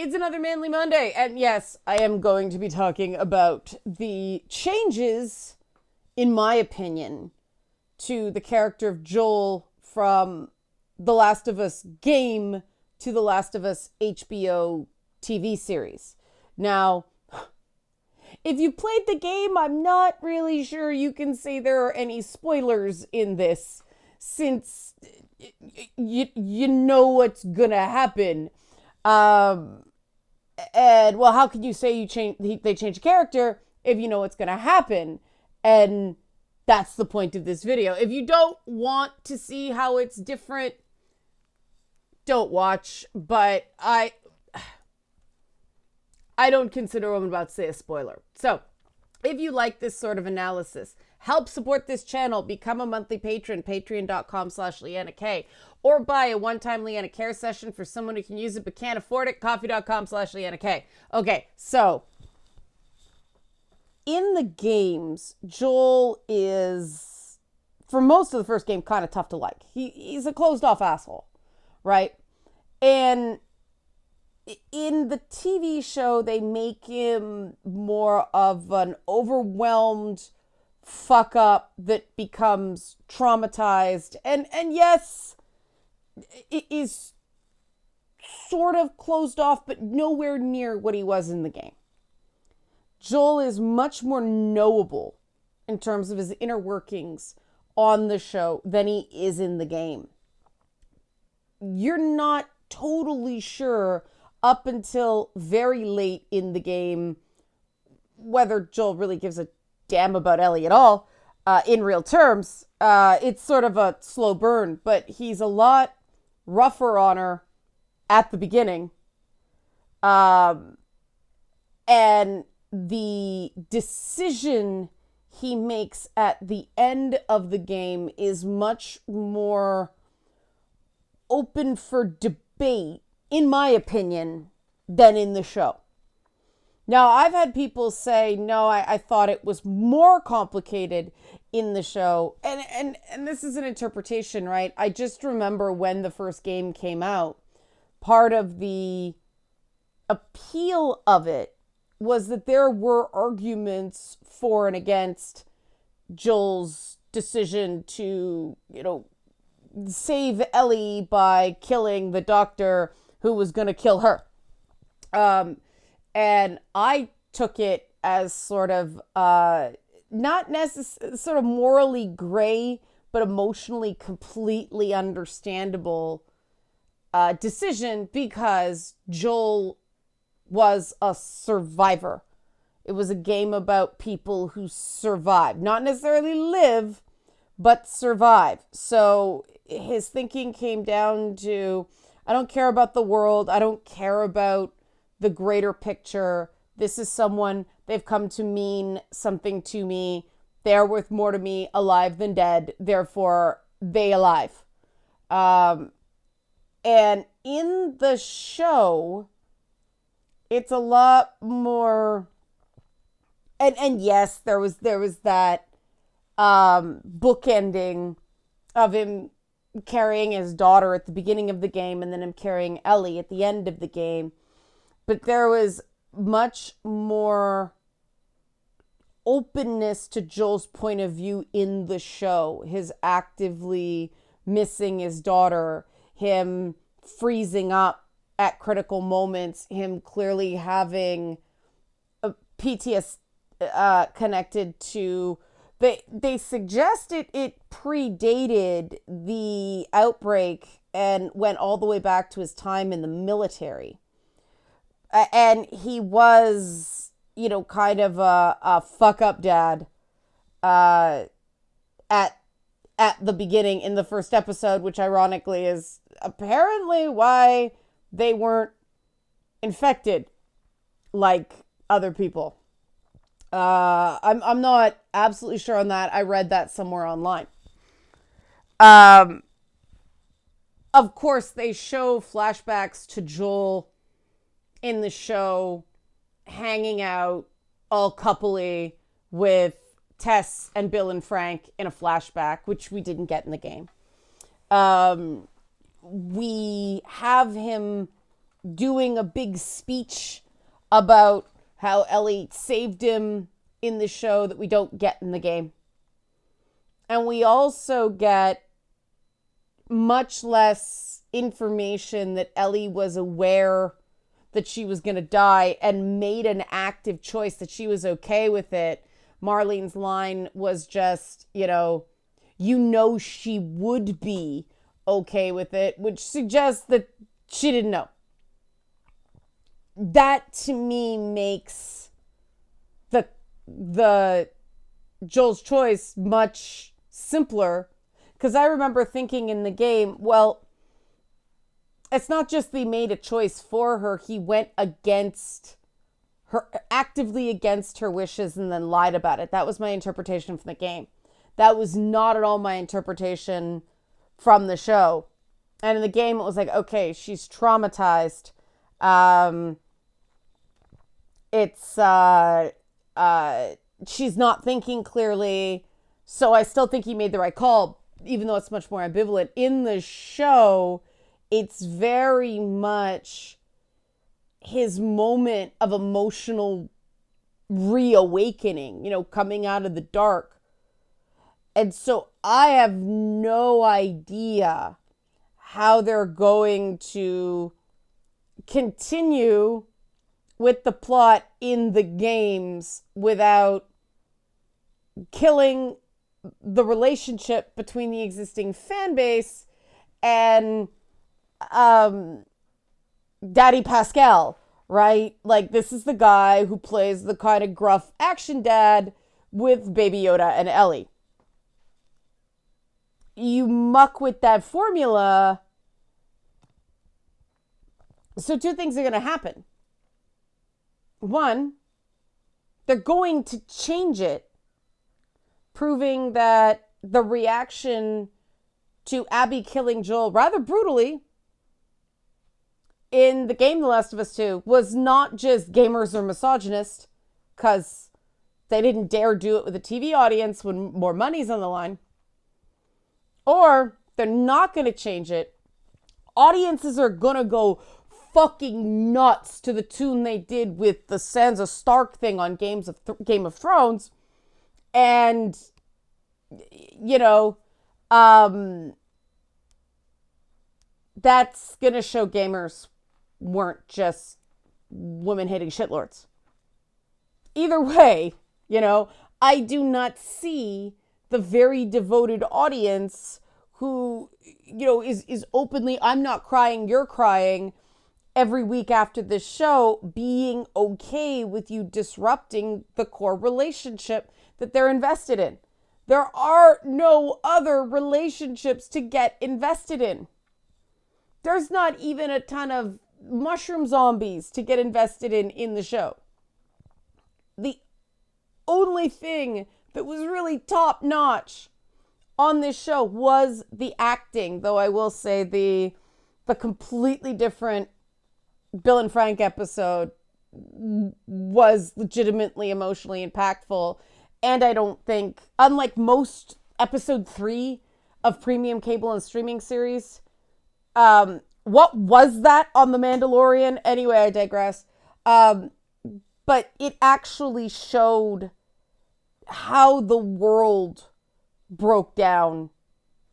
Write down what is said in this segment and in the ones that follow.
It's another Manly Monday, and yes, I am going to be talking about the changes, in my opinion, to the character of Joel from The Last of Us game to The Last of Us HBO TV series. Now, if you played the game, I'm not really sure you can say there are any spoilers in this, since you know what's gonna happen. And well, how can you say they change a character if you know what's gonna happen? And that's the point of this video. If you don't want to see how it's different, don't watch. But I don't consider what I'm about to say a spoiler. So, if you like this sort of analysis, help support this channel. Become a monthly patron, patreon.com/LeannaK. Or buy a one-time Leanna Care session for someone who can use it but can't afford it, coffee.com/LeannaK. Okay, so in the games, Joel is, for most of the first game, kind of tough to like. He's a closed-off asshole, right? And in the TV show, they make him more of an overwhelmed fuck up that becomes traumatized. And yes, it is sort of closed off, but nowhere near what he was in the game. Joel is much more knowable in terms of his inner workings on the show than he is in the game. You're not totally sure up until very late in the game whether Joel really gives a damn about Ellie at all. In real terms, it's sort of a slow burn, but he's a lot rougher on her at the beginning. And the decision he makes at the end of the game is much more open for debate, in my opinion, than in the show. Now, I've had people say, no, I thought it was more complicated in the show. And this is an interpretation, right? I just remember when the first game came out, part of the appeal of it was that there were arguments for and against Joel's decision to, save Ellie by killing the doctor who was going to kill her. And I took it as sort of not necessarily sort of morally gray, but emotionally completely understandable decision, because Joel was a survivor. It was a game about people who survive, not necessarily live, but survive. So his thinking came down to, I don't care about the world. I don't care about the greater picture. This is someone, they've come to mean something to me. They're worth more to me alive than dead. Therefore, they alive. And in the show, it's a lot more, and yes, there was that bookending of him carrying his daughter at the beginning of the game and then him carrying Ellie at the end of the game. But there was much more openness to Joel's point of view in the show. His actively missing his daughter, him freezing up at critical moments, him clearly having a PTSD connected to... They suggest it predated the outbreak and went all the way back to his time in the military. And he was, kind of a fuck up dad at the beginning in the first episode, which ironically is apparently why they weren't infected like other people. I'm not absolutely sure on that. I read that somewhere online. Of course, they show flashbacks to Joel in the show hanging out all coupley with Tess and Bill and Frank in a flashback, which we didn't get in the game. We have him doing a big speech about how Ellie saved him in the show that we don't get in the game. And we also get much less information that Ellie was aware that she was going to die and made an active choice that she was okay with it. Marlene's line was just, she would be okay with it, which suggests that she didn't know. That to me makes the Joel's choice much simpler, because I remember thinking in the game, well, it's not just they made a choice for her, he went against her, actively against her wishes, and then lied about it. That was my interpretation from the game. That was not at all my interpretation from the show. And in the game, it was like, okay, she's traumatized. She's not thinking clearly. So I still think he made the right call, even though it's much more ambivalent. In the show, it's very much his moment of emotional reawakening, coming out of the dark. And so I have no idea how they're going to continue with the plot in the games without killing the relationship between the existing fan base and Daddy Pascal, right? Like, this is the guy who plays the kind of gruff action dad with Baby Yoda and Ellie. You muck with that formula, so two things are going to happen. One, they're going to change it, proving that the reaction to Abby killing Joel rather brutally in the game The Last of Us 2 was not just gamers or misogynist, because they didn't dare do it with a TV audience when more money's on the line. Or they're not going to change it. Audiences are going to go fucking nuts to the tune they did with the Sansa Stark thing on Game of Thrones. And, that's going to show gamers weren't just women hating shitlords. Either way, I do not see the very devoted audience who, is openly, I'm not crying, you're crying, every week after this show, being okay with you disrupting the core relationship that they're invested in. There are no other relationships to get invested in. There's not even a ton of mushroom zombies to get invested in the show. The only thing that was really top notch on this show was the acting, though I will say the completely different Bill and Frank episode was legitimately emotionally impactful. And I don't think, unlike most episode 3 of premium cable and streaming series, what was that on The Mandalorian? Anyway, I digress. But it actually showed how the world broke down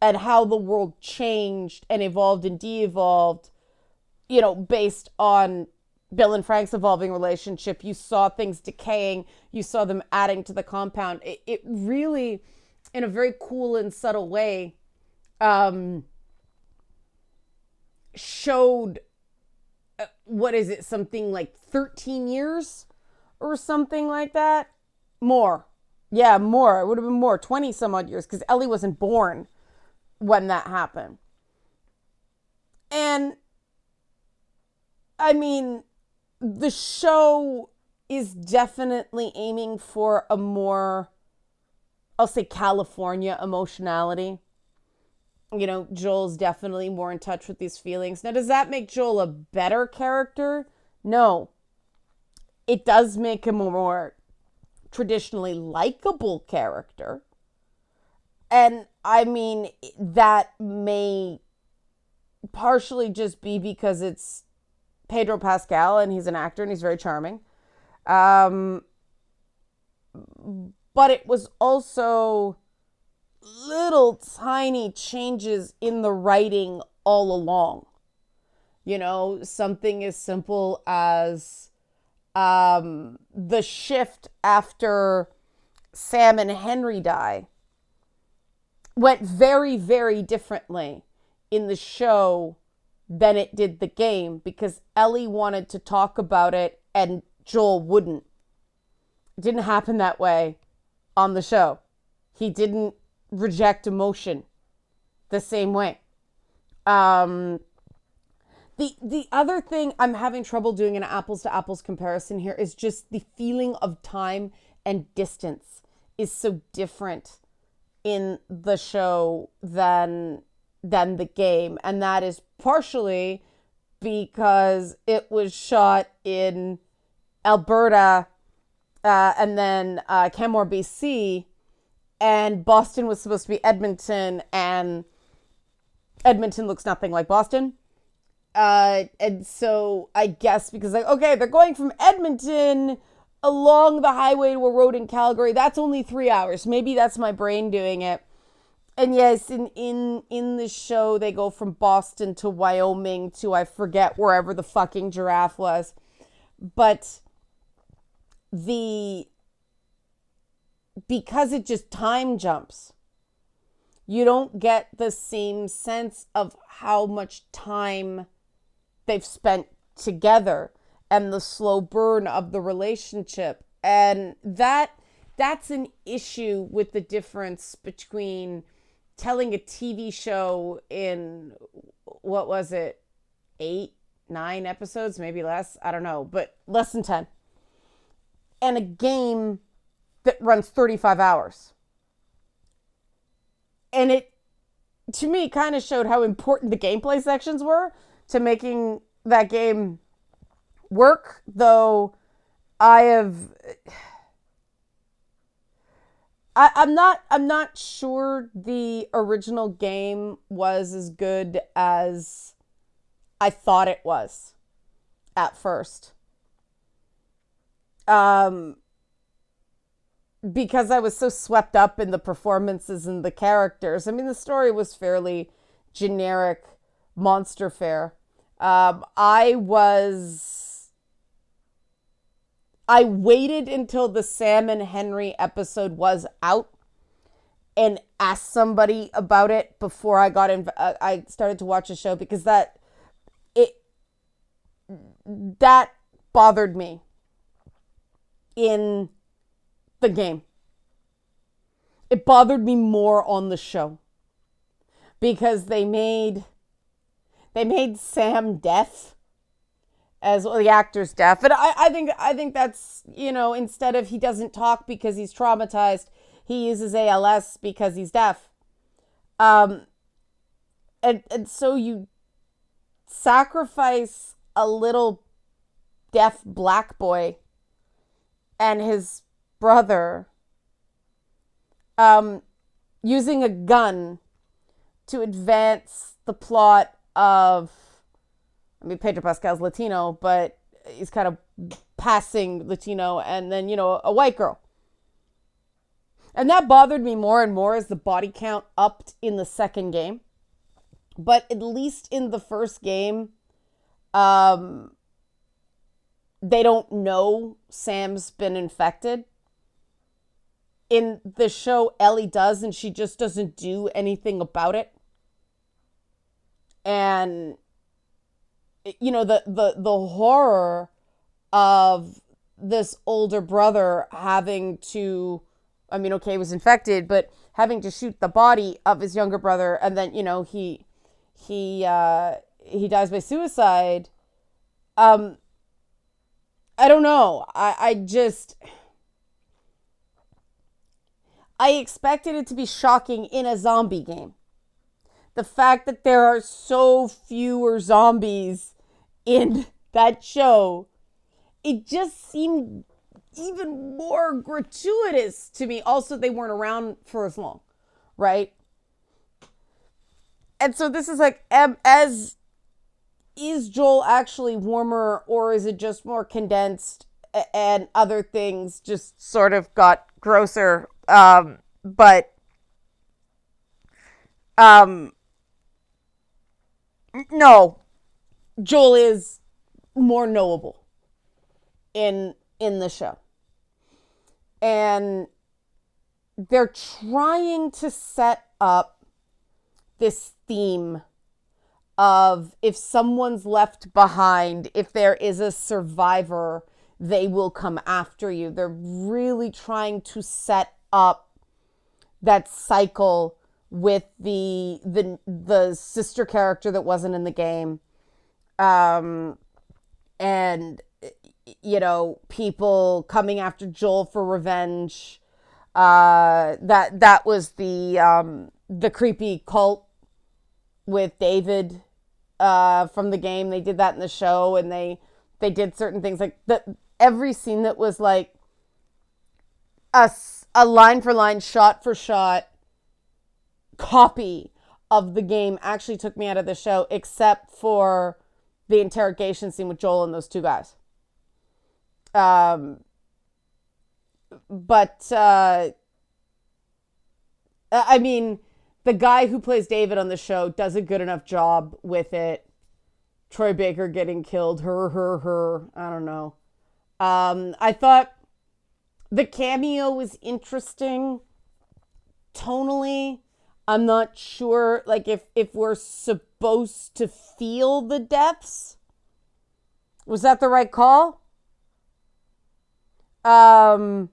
and how the world changed and evolved and de-evolved, based on Bill and Frank's evolving relationship. You saw things decaying. You saw them adding to the compound. It really, in a very cool and subtle way, showed, something like 13 years or something like that? More. Yeah, more. It would have been more, 20 some odd years, because Ellie wasn't born when that happened. And, I mean, the show is definitely aiming for a more, I'll say, California emotionality. Joel's definitely more in touch with these feelings. Now, does that make Joel a better character? No. It does make him a more traditionally likable character. And I mean, that may partially just be because it's Pedro Pascal, and he's an actor and he's very charming. Um, but it was also little tiny changes in the writing all along. You know, something as simple as the shift after Sam and Henry die went very, very differently in the show than it did the game, because Ellie wanted to talk about it and Joel wouldn't. It didn't happen that way on the show. He didn't reject emotion the same way. The other thing I'm having trouble doing an apples to apples comparison here is just the feeling of time and distance is so different in the show than the game, and that is partially because it was shot in Alberta and then Canmore, BC, and Boston was supposed to be Edmonton, and Edmonton looks nothing like Boston. And so I guess because like, okay, they're going from Edmonton along the highway to a road in Calgary. That's only 3 hours. Maybe that's my brain doing it. And yes, in the show, they go from Boston to Wyoming to, I forget, wherever the fucking giraffe was. But because it just time jumps, you don't get the same sense of how much time they've spent together and the slow burn of the relationship. And that's an issue with the difference between telling a TV show in, what was it, 8, 9 episodes, maybe less, I don't know, but less than 10, and a game that runs 35 hours. And it, to me, kind of showed how important the gameplay sections were to making that game work, though I'm not sure the original game was as good as I thought it was at first. Because I was so swept up in the performances and the characters. I mean, the story was fairly generic monster fare. I waited until the Sam and Henry episode was out and asked somebody about it before I started to watch the show, because that bothered me in the game. It bothered me more on the show because they made Sam deaf, as well, the actor's deaf. And I think that's, you know, instead of he doesn't talk because he's traumatized, he uses ALS because he's deaf. And so you sacrifice a little deaf black boy and his brother using a gun to advance the plot of, I mean, Pedro Pascal's Latino, but he's kind of passing Latino, and then, you know, a white girl. And that bothered me more and more as the body count upped in the second game. But at least in the first game, they don't know Sam's been infected. In the show, Ellie does, and she just doesn't do anything about it. And, you know, the horror of this older brother having to, I mean, okay, he was infected, but having to shoot the body of his younger brother, and then, you know, he dies by suicide. I don't know. I expected it to be shocking in a zombie game. The fact that there are so fewer zombies in that show, it just seemed even more gratuitous to me. Also, they weren't around for as long, right? And so this is like, as is Joel actually warmer, or is it just more condensed and other things just sort of got grosser? But um, no, Joel is more knowable in the show. And they're trying to set up this theme of if someone's left behind, if there is a survivor, they will come after you. They're really trying to set up that cycle with the sister character that wasn't in the game. And people coming after Joel for revenge. That was the creepy cult with David from the game. They did that in the show, and they did certain things like every scene that was like a line for line, shot for shot copy of the game actually took me out of the show, except for the interrogation scene with Joel and those two guys. But I mean, the guy who plays David on the show does a good enough job with it. Troy Baker getting killed, her. I don't know. I thought the cameo was interesting tonally. I'm not sure, like, if we're supposed to feel the deaths. Was that the right call? Ashley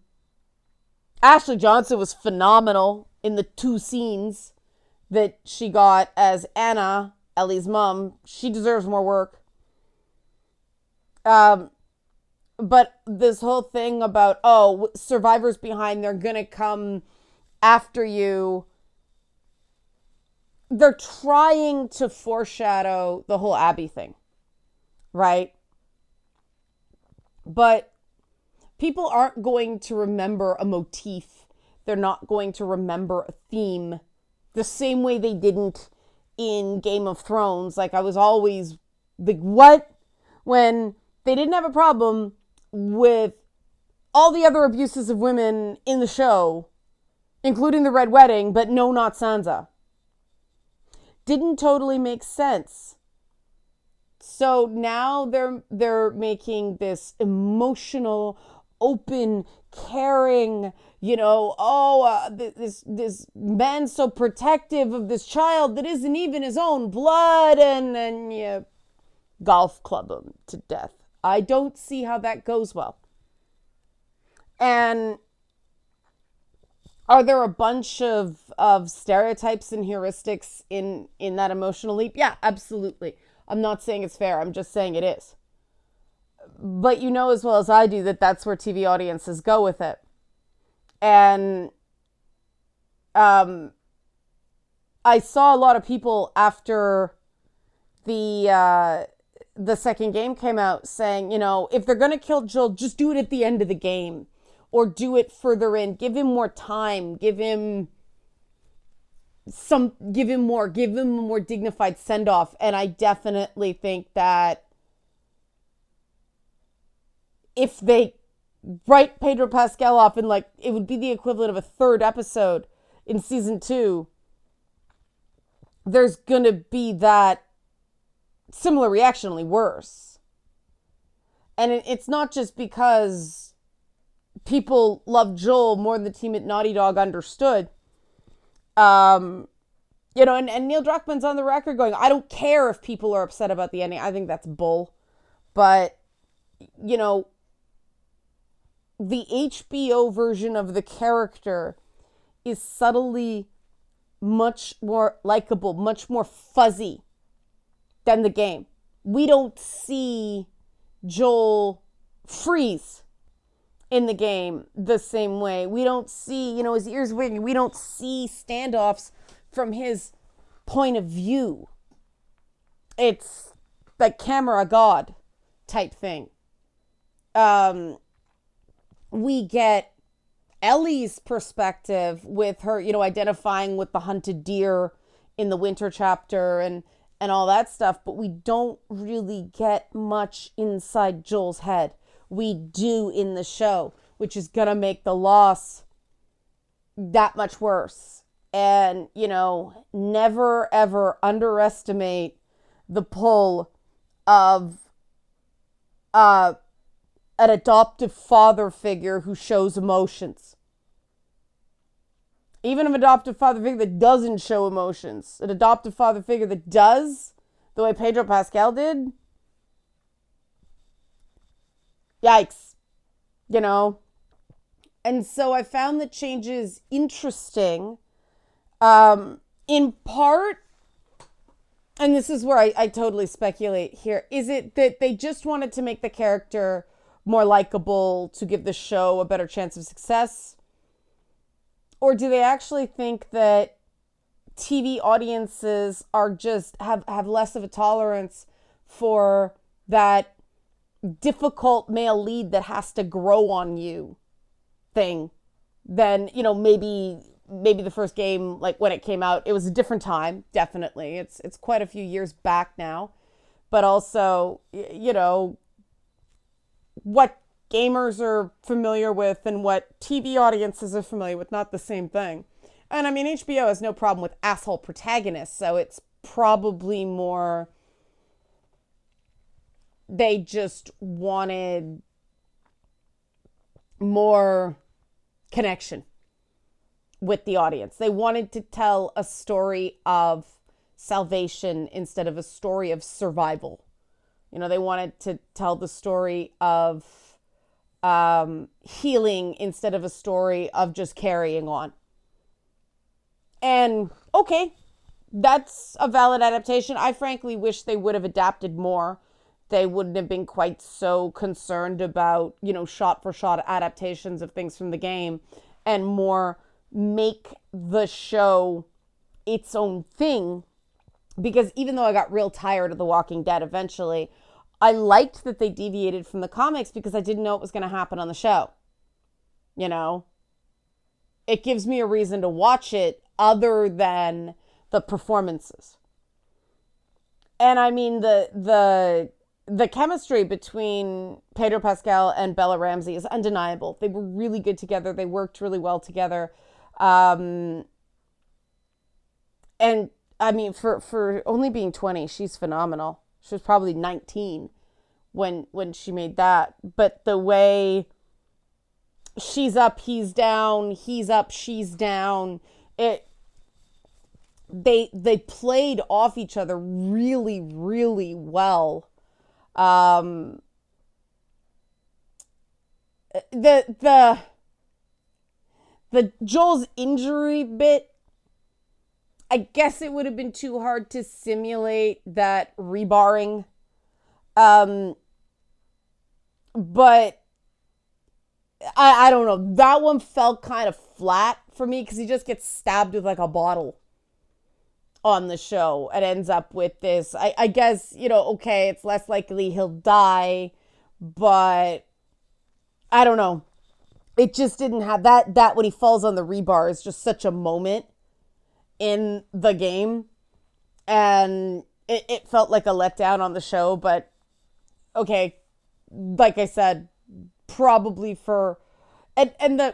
Johnson was phenomenal in the 2 scenes that she got as Anna, Ellie's mom. She deserves more work. But this whole thing about, survivors behind, they're gonna come after you. They're trying to foreshadow the whole Abby thing, right? But people aren't going to remember a motif. They're not going to remember a theme the same way they didn't in Game of Thrones. Like, I was always like, what? When they didn't have a problem with all the other abuses of women in the show, including the Red Wedding, but no, not Sansa. Didn't totally make sense. So now they're making this emotional, open, caring, this man so protective of this child that isn't even his own blood, and you golf club him to death. I don't see how that goes well. And are there a bunch of stereotypes and heuristics in that emotional leap? Yeah, absolutely. I'm not saying it's fair. I'm just saying it is. But you know as well as I do that that's where TV audiences go with it. And I saw a lot of people after the second game came out saying, if they're going to kill Joel, just do it at the end of the game. Or do it further in. Give him more time. Give him a more dignified send-off. And I definitely think that if they write Pedro Pascal off in, like, it would be the equivalent of a 3rd episode in season 2, there's gonna be that similar reaction, only worse. And it's not just because people love Joel more than the team at Naughty Dog understood. And Neil Druckmann's on the record going, I don't care if people are upset about the ending. I think that's bull. But, the HBO version of the character is subtly much more likable, much more fuzzy than the game. We don't see Joel freeze in the game the same way. We don't see, his ears wiggling. We don't see standoffs from his point of view. It's like camera god type thing. We get Ellie's perspective with her, identifying with the hunted deer in the winter chapter and and all that stuff, but we don't really get much inside Joel's head. We do in the show, which is going to make the loss that much worse. And, never ever underestimate the pull of an adoptive father figure who shows emotions. Even an adoptive father figure that doesn't show emotions. An adoptive father figure that does, the way Pedro Pascal did. Yikes. And so I found the changes interesting. In part, and this is where I totally speculate here, is it that they just wanted to make the character more likable to give the show a better chance of success? Or do they actually think that TV audiences are just have less of a tolerance for that difficult male lead that has to grow on you thing than, maybe the first game, like when it came out, it was a different time, definitely. It's quite a few years back now. But also, what gamers are familiar with and what TV audiences are familiar with, not the same thing. And I mean, HBO has no problem with asshole protagonists, so it's probably more they just wanted more connection with the audience. They wanted to tell a story of salvation instead of a story of survival. They wanted to tell the story of healing instead of a story of just carrying on. And okay, that's a valid adaptation. I frankly wish they would have adapted more. They wouldn't have been quite so concerned about, shot for shot adaptations of things from the game, and more make the show its own thing. Because even though I got real tired of The Walking Dead eventually, I liked that they deviated from the comics because I didn't know what was going to happen on the show. It gives me a reason to watch it other than the performances. And I mean, the chemistry between Pedro Pascal and Bella Ramsey is undeniable. They were really good together. They worked really well together. And I mean, for only being 20, she's phenomenal. She was probably 19 when she made that. But the way she's up, he's down, he's up, she's down, they played off each other really, really well. The Joel's injury bit, I guess it would have been too hard to simulate that rebarring. But I don't know. That one felt kind of flat for me because he just gets stabbed with like a bottle on the show and ends up with this. I guess, okay, it's less likely he'll die, but I don't know. It just didn't have that when he falls on the rebar is just such a moment in the game, and it felt like a letdown on the show. But okay, like I said, probably for and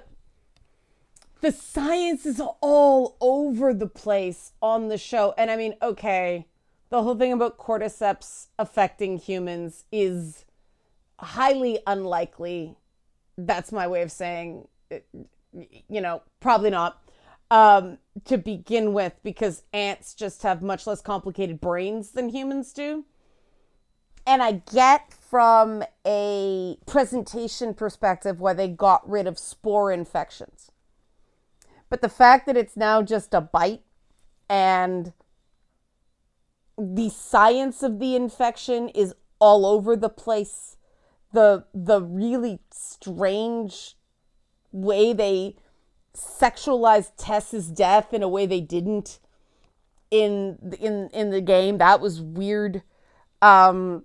the science is all over the place on the show. And I mean, okay, the whole thing about cordyceps affecting humans is highly unlikely. That's my way of saying, probably not. To begin with, because ants just have much less complicated brains than humans do. And I get from a presentation perspective why they got rid of spore infections. But the fact that it's now just a bite and the science of the infection is all over the place. The really strange way they sexualized Tess's death in a way they didn't in the game. That was weird. The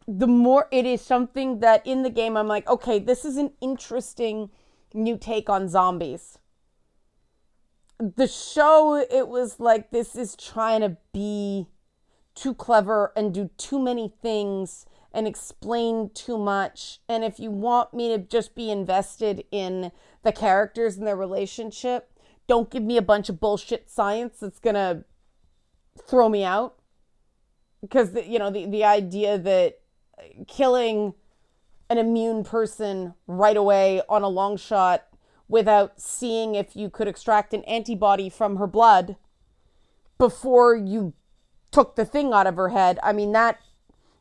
more it is something that in the game I'm like, okay, this is an interesting new take on zombies. The show, it was like, this is trying to be too clever and do too many things and explain too much. And if you want me to just be invested in the characters and their relationship, don't give me a bunch of bullshit science that's gonna throw me out. Because the idea that killing an immune person right away on a long shot without seeing if you could extract an antibody from her blood before you took the thing out of her head. I mean, that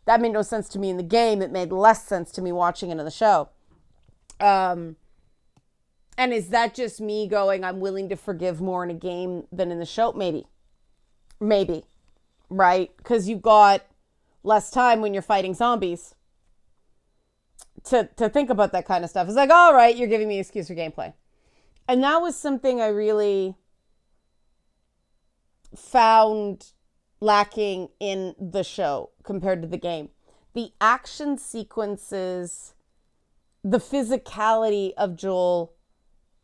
made no sense to me in the game. It made less sense to me watching it in the show. And is that just me going, I'm willing to forgive more in a game than in the show? Maybe. Right? Because you got less time when you're fighting zombies to think about that kind of stuff. It's like, all right, you're giving me an excuse for gameplay. And that was something I really found lacking in the show compared to the game. The action sequences, the physicality of Joel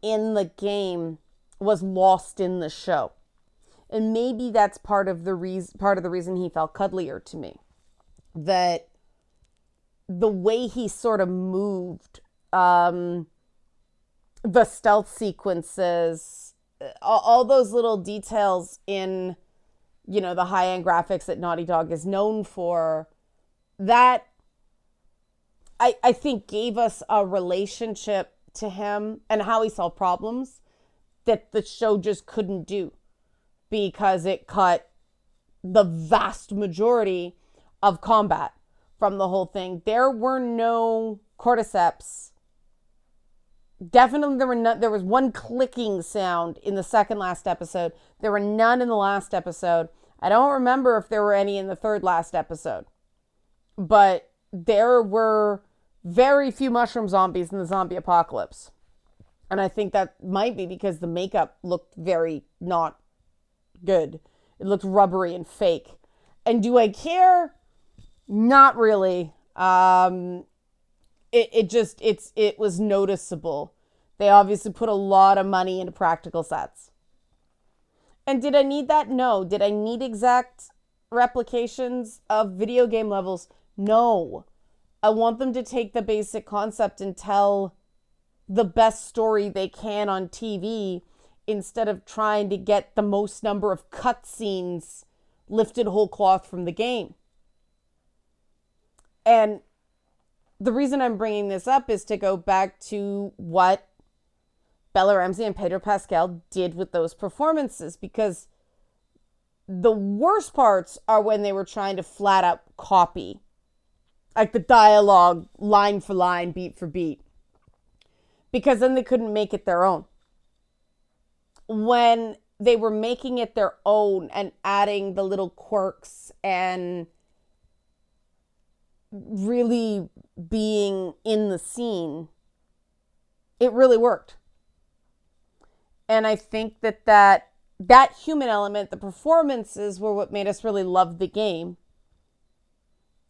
in the game was lost in the show. And maybe that's part of the reason he felt cuddlier to me. That the way he sort of moved, the stealth sequences, all those little details in, the high-end graphics that Naughty Dog is known for, that I think gave us a relationship to him and how he solved problems that the show just couldn't do, because it cut the vast majority of combat from the whole thing. There were no cordyceps. Definitely there was one clicking sound in the second last episode. There were none in the last episode. I don't remember if there were any in the third last episode. But there were very few mushroom zombies in the zombie apocalypse. And I think that might be because the makeup looked very not good. It looked rubbery and fake. And do I care? Not really. It was noticeable. They obviously put a lot of money into practical sets. And did I need that? No. Did I need exact replications of video game levels? No. I want them to take the basic concept and tell the best story they can on TV instead of trying to get the most number of cutscenes lifted whole cloth from the game. And the reason I'm bringing this up is to go back to what Bella Ramsey and Pedro Pascal did with those performances, because the worst parts are when they were trying to flat out copy, like the dialogue line for line, beat for beat, because then they couldn't make it their own. When they were making it their own and adding the little quirks and really being in the scene, it really worked. And I think that human element, the performances, were what made us really love the game.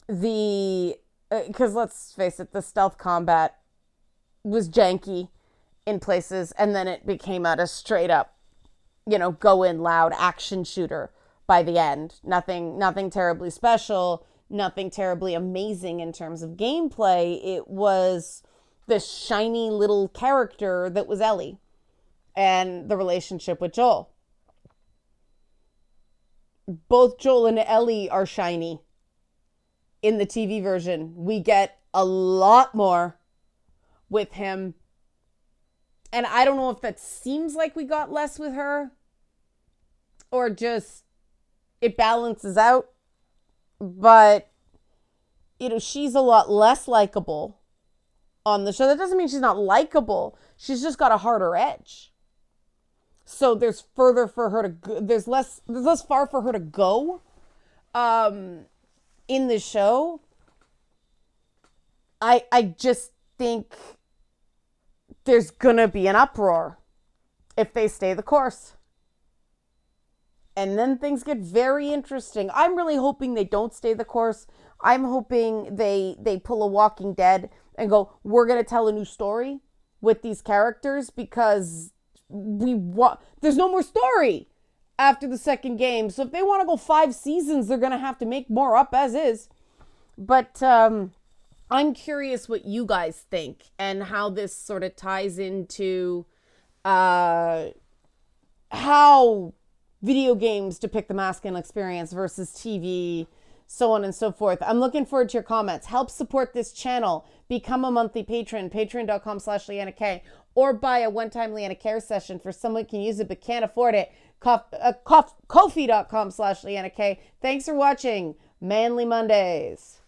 Because let's face it, the stealth combat was janky in places, and then it became a straight up, go in loud action shooter by the end. Nothing terribly special, nothing terribly amazing in terms of gameplay. It was this shiny little character that was Ellie and the relationship with Joel. Both Joel and Ellie are shiny in the TV version. We get a lot more with him. And I don't know if that seems like we got less with her or just it balances out. But, she's a lot less likable on the show. That doesn't mean she's not likable. She's just got a harder edge. So there's further for her to go. There's less far for her to go in the show. I just think there's gonna be an uproar if they stay the course. And then things get very interesting. I'm really hoping they don't stay the course. I'm hoping they pull a Walking Dead and go, we're going to tell a new story with these characters, because there's no more story after the second game. So if they want to go 5 seasons, they're going to have to make more up as is. But I'm curious what you guys think and how this sort of ties into how video games depict the masculine experience versus TV, so on and so forth. I'm looking forward to your comments. Help support this channel. Become a monthly patron, patreon.com/Leanna K, or buy a one-time Leanna Care session for someone who can use it but can't afford it. Ko-fi.com/Leanna K. Thanks for watching Manly Mondays.